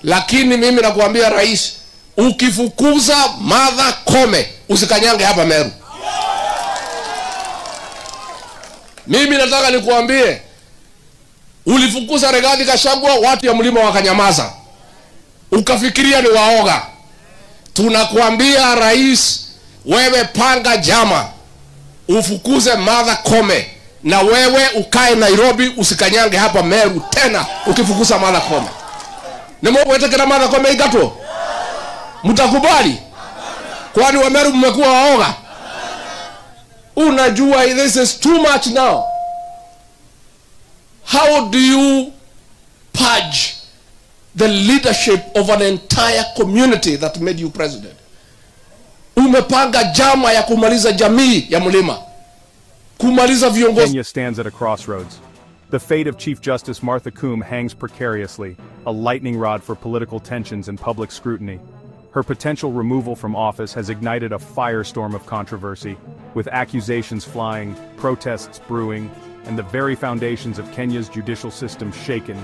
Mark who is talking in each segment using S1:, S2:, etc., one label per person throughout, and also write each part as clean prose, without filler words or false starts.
S1: Lakini mimi nakuambia rais, ukifukuza Martha Koome, usikanyange hapa Meru. Mimi nataka nikuambie, ulifukuza Rigathi Gachagua, watu ya mlima wakanyamaza. Ukafikiria ni waoga. Tunakuambia rais, wewe panga jama, ufukuze Martha Koome, na wewe ukae Nairobi, usikanyange hapa Meru tena ukifukuza Martha Koome. Nimwetekera Martha Koome igato. Mtakubali? Kwani wa Meru mmekuwa waoga? Unajua this is too much now. How do you purge the leadership of an entire community that made you president? Umepanga jama ya kumaliza jamii ya mlima. Kumaliza viongozi.
S2: Kenya stands at a crossroads. The fate of Chief Justice Martha Koome hangs precariously, a lightning rod for political tensions and public scrutiny. Her potential removal from office has ignited a firestorm of controversy, with accusations flying, protests brewing, and the very foundations of Kenya's judicial system shaken.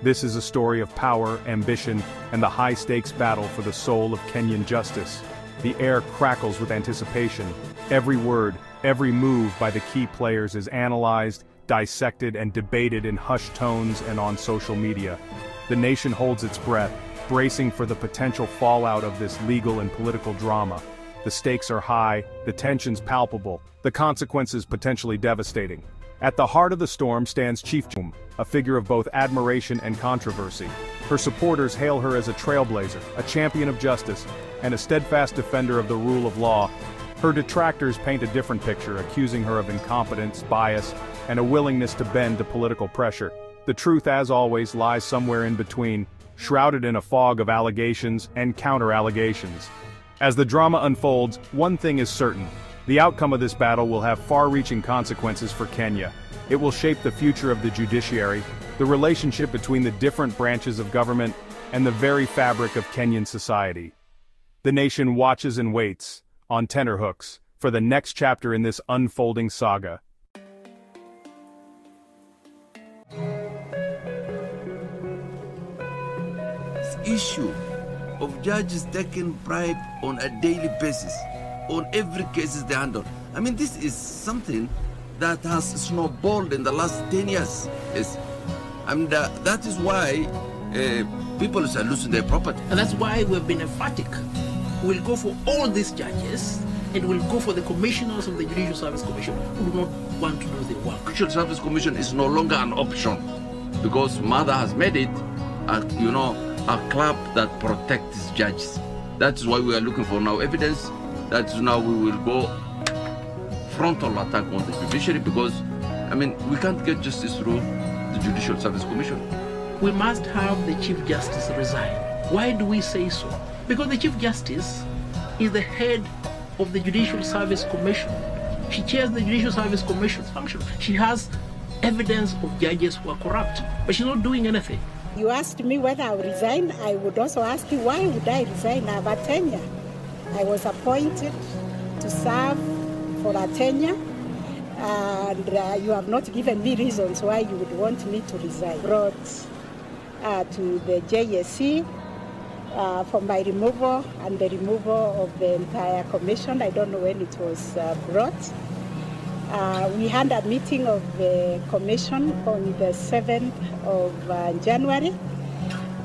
S2: This is a story of power, ambition, and the high-stakes battle for the soul of Kenyan justice. The air crackles with anticipation. Every word, every move by the key players is analyzed, dissected, and debated in hushed tones and on social media. The nation holds its breath, bracing for the potential fallout of this legal and political drama. The stakes are high, the tensions palpable, the consequences potentially devastating. At the heart of the storm stands Chief Koome, a figure of both admiration and controversy. Her supporters hail her as a trailblazer, a champion of justice, and a steadfast defender of the rule of law. Her detractors paint a different picture, accusing her of incompetence, bias, and a willingness to bend to political pressure. The truth, as always, lies somewhere in between, shrouded in a fog of allegations and counter-allegations. As the drama unfolds, one thing is certain. The outcome of this battle will have far-reaching consequences for Kenya. It will shape the future of the judiciary, the relationship between the different branches of government, and the very fabric of Kenyan society. The nation watches and waits, on tenterhooks, for the next chapter in this unfolding saga.
S3: Issue of judges taking bribe on a daily basis on every case they handle. I mean, this is something that has snowballed in the last 10 years. Yes. And that is why people are losing their property.
S4: And that's why we've been emphatic. We'll go for all these judges, and we'll go for the commissioners of the Judicial Service Commission who do not want to do the work.
S3: Judicial Service Commission is no longer an option because Mother has made it, a club that protects judges. That's why we are looking for now evidence. That is now we will go frontal attack on the judiciary because, I mean, we can't get justice through the Judicial Service Commission.
S4: We must have the Chief Justice resign. Why do we say so? Because the Chief Justice is the head of the Judicial Service Commission. She chairs the Judicial Service Commission's function. She has evidence of judges who are corrupt, but she's not doing anything.
S5: You asked me whether I would resign. I would also ask you, why would I resign? I have a tenure. I was appointed to serve for a tenure, and you have not given me reasons why you would want me to resign. Brought to the JSC for my removal and the removal of the entire commission. I don't know when it was brought. We had a meeting of the commission on the 7th of January,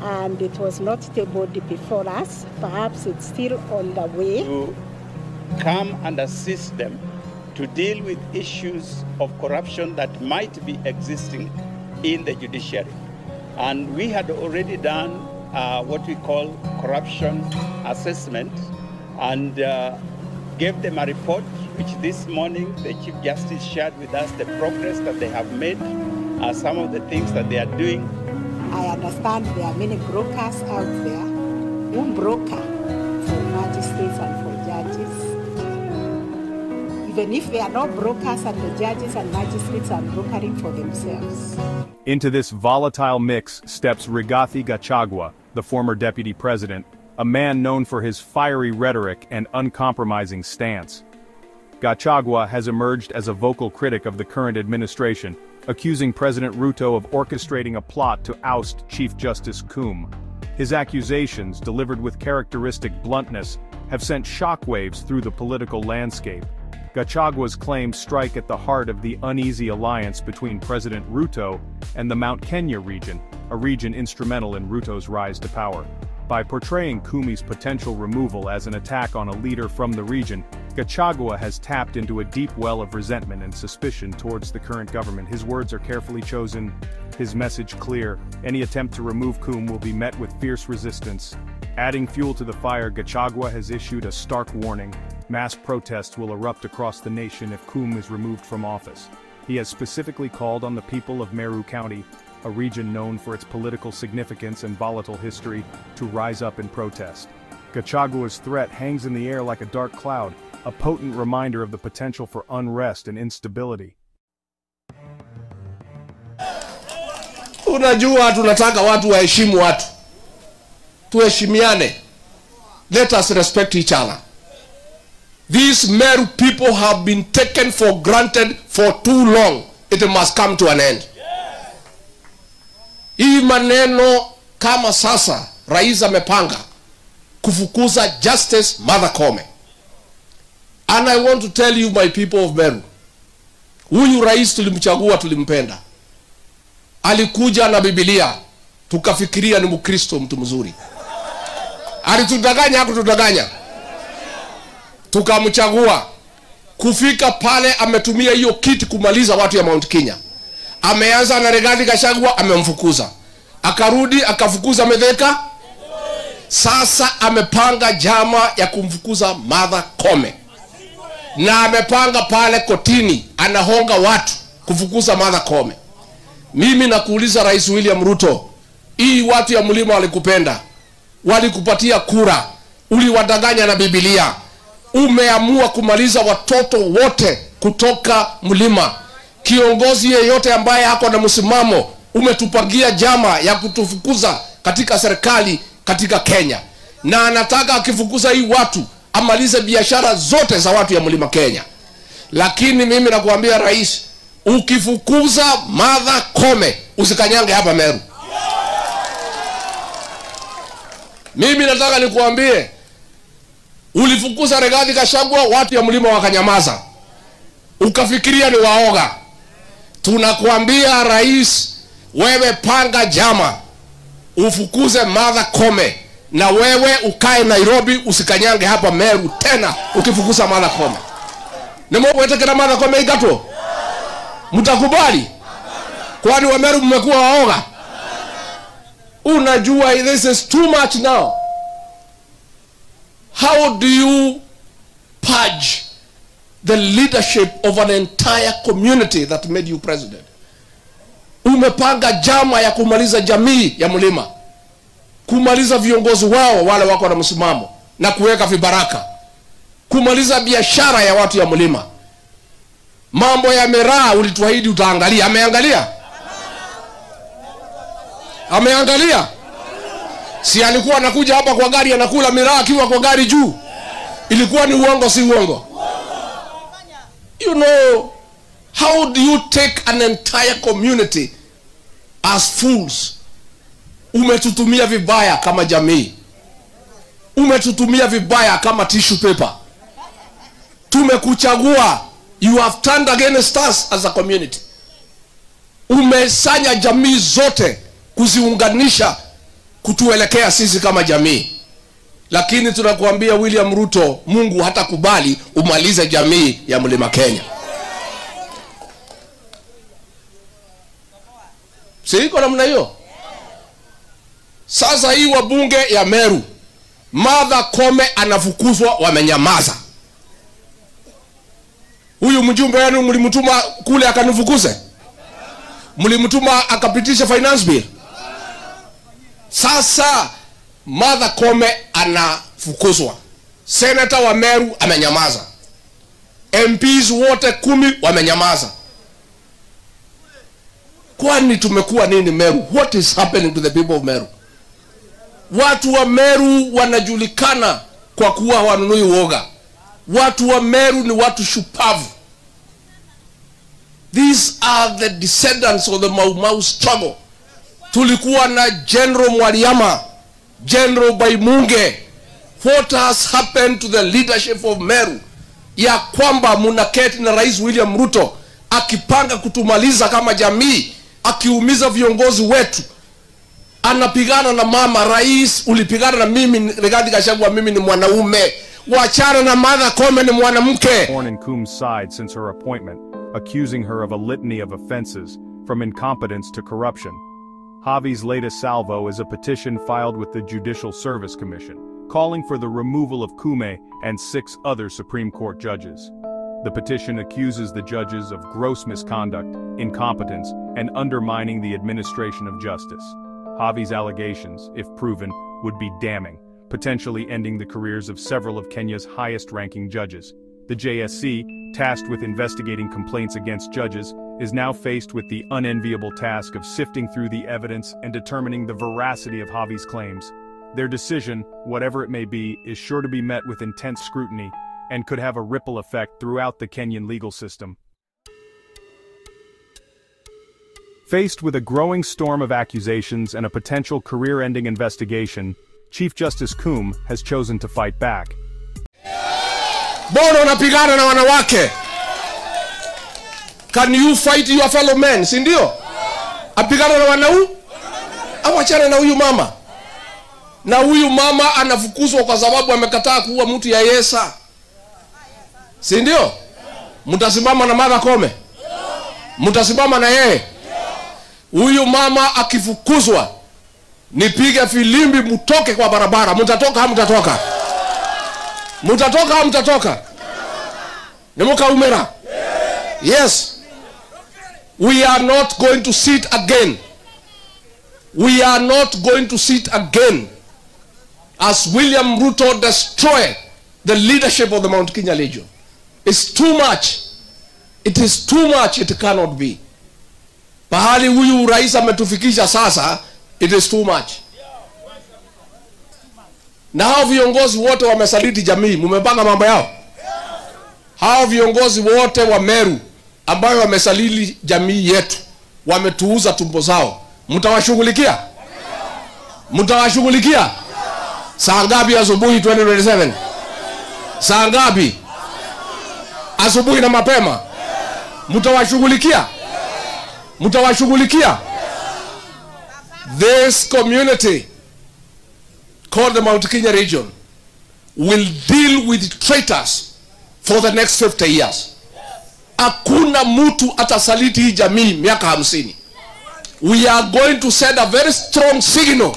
S5: and it was not tabled before us. Perhaps it's still on the way.
S6: To come and assist them to deal with issues of corruption that might be existing in the judiciary. And we had already done what we call corruption assessment and gave them a report, which this morning the Chief Justice shared with us the progress that they have made, some of the things that they are doing.
S5: I understand there are many brokers out there who broker for magistrates and for judges. Even if they are not brokers and the judges and magistrates are brokering for themselves.
S2: Into this volatile mix steps Rigathi Gachagua, the former deputy president, a man known for his fiery rhetoric and uncompromising stance. Gachagua has emerged as a vocal critic of the current administration, accusing President Ruto of orchestrating a plot to oust Chief Justice Koome. His accusations, delivered with characteristic bluntness, have sent shockwaves through the political landscape. Gachagua's claims strike at the heart of the uneasy alliance between President Ruto and the Mount Kenya region, a region instrumental in Ruto's rise to power. By portraying Koome's potential removal as an attack on a leader from the region, Gachagua has tapped into a deep well of resentment and suspicion towards the current government. His words are carefully chosen, his message clear. Any attempt to remove Koome will be met with fierce resistance. Adding fuel to the fire, Gachagua has issued a stark warning. Mass protests will erupt across the nation if Koome is removed from office. He has specifically called on the people of Meru County, a region known for its political significance and volatile history, to rise up in protest. Gachagua's threat hangs in the air like a dark cloud, a potent reminder of the potential for unrest and instability.
S1: Unajua tunataka watu waheshimu watu. Tuheshimiane. Let us respect each other. These Meru people have been taken for granted for too long. It must come to an end. Hii maneno kama sasa rais amepanga kufukuza Justice Martha Koome. And I want to tell you, my people of Meru, huyu rais tulimchagua, tulimpenda. Alikuja na Biblia, tukafikiria ni Mkristo, mtu mzuri. Alitudanganya, hakutudanganya. Tukamchagua. Kufika pale ametumia hiyo kiti kumaliza watu ya Mount Kenya. Ameanza na Rigathi Gachagua, amemfukuza. Akarudi akafukuza Metheka. Sasa amepanga jama ya kumfukuza Martha Koome. Na amepanga pale kotini anahonga watu kufukuza Martha Koome. Mimi nakuuliza Rais William Ruto, hii watu ya mlima walikupenda, walikupatia kura, uliwadanganya na Biblia. Umeamua kumaliza watoto wote kutoka mlima. Kiongozi yeyote ambaye hako na msimamo, umetupangia jama ya kutufukuza katika serikali katika Kenya. Na anataka akifukuza hii watu amalize biashara zote za watu ya mlima Kenya. Lakini mimi nakuambia rais, ukifukuza Martha Koome usikanyange hapa Meru. Mimi nataka nikuambie, ulifukuza Rigathi Gachagua, watu ya mlima wakanyamaza. Ukafikiria ni waoga. Tunakuambia rais, wewe panga jama ufukuze Martha Koome, na wewe ukae Nairobi, usikanyange hapa Meru tena ukifukuza Martha Koome. Nemo wetekera Martha Koome igato? Mtakubali? Kwani wa Meru mmekuwa waoga? Unajua this is too much now. How do you purge the leadership of an entire community that made you president? Umepanga jama ya kumaliza jamii ya mlima, kumaliza viongozi wao wale wako na msimamo na kuweka vibaraka, kumaliza biashara ya watu ya mlima. Mambo ya miraa ulituahidi utaangalia. Ameangalia? Ameangalia? Si alikuwa anakuja hapa kwa gari anakula miraa akiwa kwa gari juu? Ilikuwa ni uongo, si uongo? You know, how do you take an entire community as fools? Umetutumia vibaya kama jamii. Umetutumia vibaya kama tissue paper. Tumekuchagua. You have turned against us as a community. Umesanya jamii zote kuziunganisha kutuelekea sisi kama jamii. Lakini tunakuambia William Ruto, Mungu hatakubali umalize jamii ya mlima Kenya. Siko namna hiyo. Sasa hii wabunge ya Meru, Martha Koome anafukuzwa, wamenyamaza. Huyu mjumbe wenu mlimtuma kule akanifukuze? Mlimtuma akapitisha finance bill? Sasa Martha Koome anafukuzwa. Senator wa Meru amenyamaza. MPs wote 10 wamenyamaza. Kwani tumekuwa nini Meru? What is happening to the people of Meru? Watu wa Meru wanajulikana kwa kuwa hawanunui uoga. Watu wa Meru ni watu shupavu. These are the descendants of the Mau Mau struggle. Tulikuwa na General Mwaliama General Baimunge, what has happened to the leadership of Meru? Ya kwamba munaketi na Rais William Ruto akipanga kutumaliza kama jamii, akiumiza viongozi wetu. Anapigana na mama rais, ulipigana na mimi Rigathi Gachagua, mimi ni mwanaume. Wachana na Martha Koome ni mwanamke.
S2: Born in Coome's side since her appointment, accusing her of a litany of offenses, from incompetence to corruption. Javi's latest salvo is a petition filed with the Judicial Service Commission, calling for the removal of Koome and 6 other Supreme Court judges. The petition accuses the judges of gross misconduct, incompetence, and undermining the administration of justice. Javi's allegations, if proven, would be damning, potentially ending the careers of several of Kenya's highest-ranking judges. The JSC, tasked with investigating complaints against judges, is now faced with the unenviable task of sifting through the evidence and determining the veracity of Javi's claims. Their decision, whatever it may be, is sure to be met with intense scrutiny and could have a ripple effect throughout the Kenyan legal system. Faced with a growing storm of accusations and a potential career-ending investigation, Chief Justice Koome has chosen to fight back.
S1: Bono unapigana na wanawake. Can you fight your fellow men? Si ndio? Apigana na wanaume? Awachana na huyu mama. Na huyu mama anafukuzwa kwa sababu amekataa kuua mtu ya Yesa. Si ndio? Mtasimama na Martha Koome? Mtasimama na yeye? Huyu mama akifukuzwa, nipige filimbi mtoke kwa barabara. Mtatoka hamtatoka? Mtatoka hamtatoka? Nemuka umera? Yes. We are not going to sit again. We are not going to sit again as William Ruto destroy the leadership of the Mount Kenya Legion. It's too much. It is too much. It cannot be. Pahali huyu rais ametufikisha sasa, it is too much. Na hao viongozi wote wamesaliti jamii, mumepanga mambo yao. Hao viongozi wote wa Meru ambao wamesaliti jamii yetu, wametuuza tumbo zao. Mtawashughulikia? Mtawashughulikia? Saa ngapi asubuhi 2027? Saa ngapi? Asubuhi na mapema. Mtawashughulikia? Mtawashughulikia? This community called the Mount Kenya region will deal with traitors for the next 50 years. Hakuna mtu atasaliti hii jamii miaka 50. We are going to send a very strong signal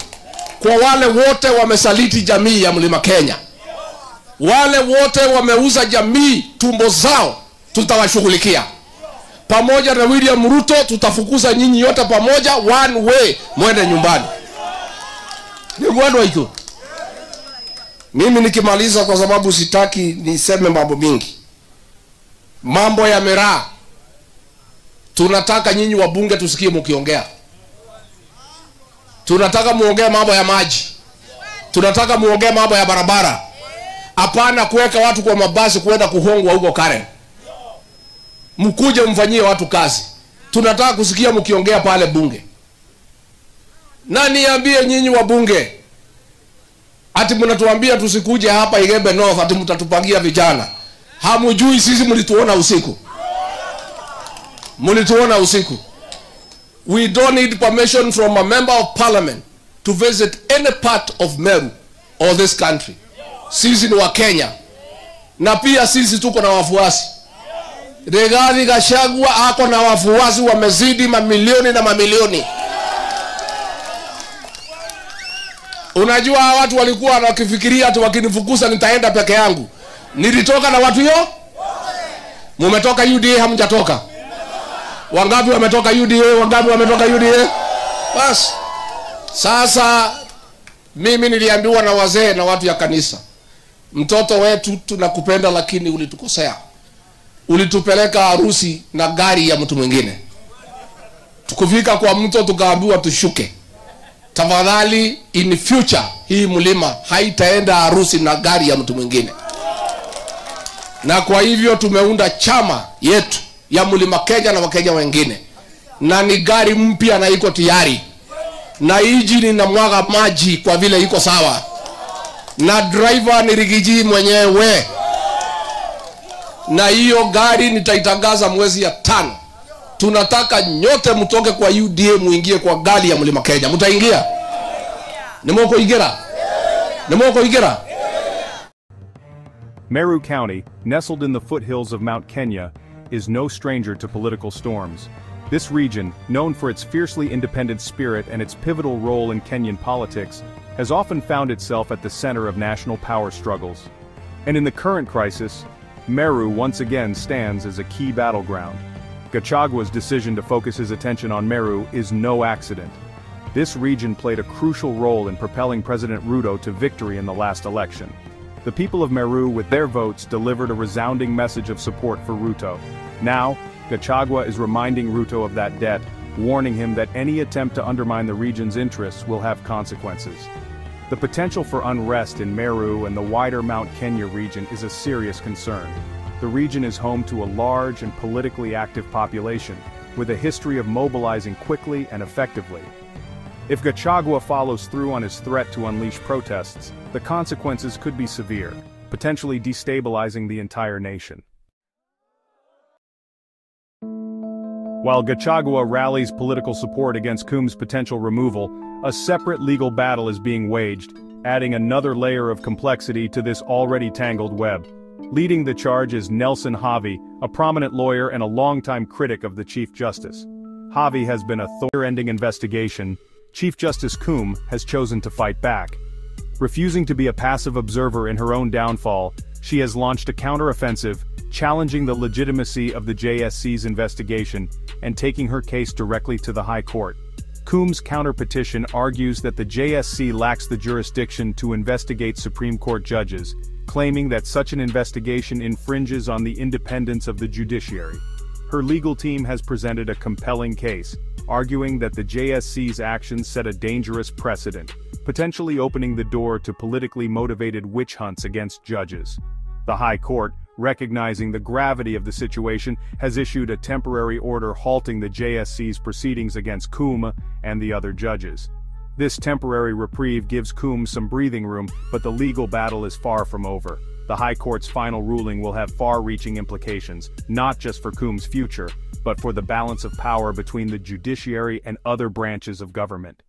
S1: kwa wale wote wamesaliti jamii ya Mlima Kenya. Wale wote wameuza jamii tumbo zao, tutawashughulikia. Pamoja na William Ruto tutafukuza nyinyi yote pamoja, one way, mwende nyumbani. Ni mwendo hicho. Mimi nikimaliza, kwa sababu sitaki niseme mambo mingi. Mambo ya miraa, tunataka nyinyi wabunge tusikie mkiongea. Tunataka muongee mambo ya maji. Tunataka muongee mambo ya barabara. Hapana kuweka watu kwa mabasi kwenda kuhongwa huko Karen. Mkuje mfanyie watu kazi. Tunataka kusikia mkiongea pale bunge. Na niambie nyinyi wabunge, ati mnatuambia tusikuje hapa Igembe North, ati mtatupangia vijana. Hamujui sisi mlituona usiku. Mlituona usiku. We don't need permission from a member of parliament to visit any part of Meru or this country. Sisi ni wa Kenya. Na pia sisi tuko na wafuasi. Rigathi Gachagua ako na wafuasi wamezidi mamilioni na mamilioni. Unajua watu walikuwa wanakifikiria ati wakinifukuza nitaenda peke yangu. Nilitoka na watu yo? Mumetoka UDA hamjatoka? Wangapi wametoka UDA? Wangapi wametoka UDA? Bas. Sasa mimi niliambiwa na wazee na watu ya kanisa, mtoto wetu tunakupenda lakini ulitukosea. Ulitupeleka harusi na gari ya mtu mwingine. Tukufika kwa mto tukaambiwa tushuke. Tafadhali in future hii mlima haitaenda harusi na gari ya mtu mwingine. Na kwa hivyo tumeunda chama yetu ya Mlima Kenya na Wakenya wengine. Na ni gari mpya na iko tayari. na engine inamwaga maji kwa vile iko sawa, na driver ni Rigiji mwenyewe, na hiyo gari nitaitangaza mwezi ya 5. Tunataka nyote mtoke kwa UDA muingie kwa gari ya Mlima Kenya. Mtaingia? Nimoko igera? Nimoko igera?
S2: Meru County, nestled in the foothills of Mount Kenya, is no stranger to political storms. This region, known for its fiercely independent spirit and its pivotal role in Kenyan politics, has often found itself at the center of national power struggles. And in the current crisis, Meru once again stands as a key battleground. Gachagua's decision to focus his attention on Meru is no accident. This region played a crucial role in propelling President Ruto to victory in the last election. The people of Meru with their votes delivered a resounding message of support for Ruto. Now, Gachagua is reminding Ruto of that debt, warning him that any attempt to undermine the region's interests will have consequences. The potential for unrest in Meru and the wider Mount Kenya region is a serious concern. The region is home to a large and politically active population, with a history of mobilizing quickly and effectively. If Gachagua follows through on his threat to unleash protests, the consequences could be severe, potentially destabilizing the entire nation. While Gachagua rallies political support against Koome's potential removal, a separate legal battle is being waged, adding another layer of complexity to this already tangled web. Leading the charge is Nelson Havi, a prominent lawyer and a longtime critic of the Chief Justice. Havi has been a thorn-ending investigation. Chief Justice Koome has chosen to fight back. Refusing to be a passive observer in her own downfall, she has launched a counteroffensive, challenging the legitimacy of the JSC's investigation and taking her case directly to the High Court. Koome's counter-petition argues that the JSC lacks the jurisdiction to investigate Supreme Court judges, claiming that such an investigation infringes on the independence of the judiciary. Her legal team has presented a compelling case, arguing that the JSC's actions set a dangerous precedent, potentially opening the door to politically motivated witch hunts against judges. The High Court, recognizing the gravity of the situation, has issued a temporary order halting the JSC's proceedings against Koome and the other judges. This temporary reprieve gives Koome some breathing room, but the legal battle is far from over. The High Court's final ruling will have far-reaching implications, not just for Koome's future, but for the balance of power between the judiciary and other branches of government.